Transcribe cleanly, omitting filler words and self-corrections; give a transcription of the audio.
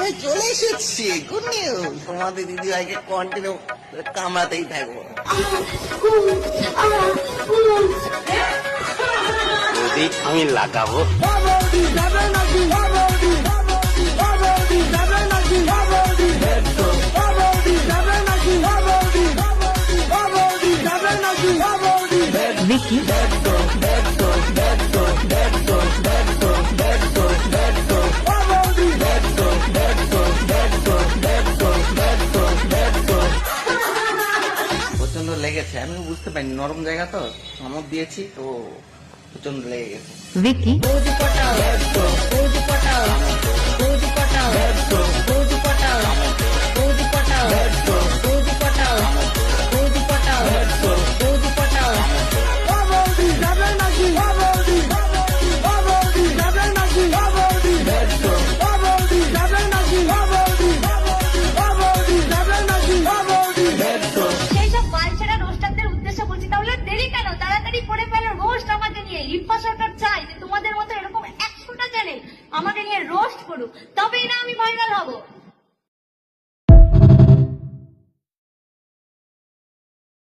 দিদিভাই চলে এসেছি, গুড নিউজ। তোমাদের দিদিভাইকে কন্টিনিউ কামড়াতেই থাকবো। যদি আমি লাগাবো Vicky. প্রচন্ড লেগেছে, আমি বুঝতে পারিনি, নরম জায়গা তো কামড় দিয়েছি তো প্রচন্ড লেগে গেছে। Vicky. সেইসব বালছেরা রোস্টারদের উদ্দেশ্য বলছি, তাহলে দেরি কেন? তাড়াতাড়ি করে ফেলো রোস্ট আমাকে নিয়ে। লিপ্পা সরকার চাই যে তোমাদের মতো এরকম 100টা চ্যানেল আমাকে নিয়ে রোস্ট করুক, তবেই না আমি ভাইরাল হব।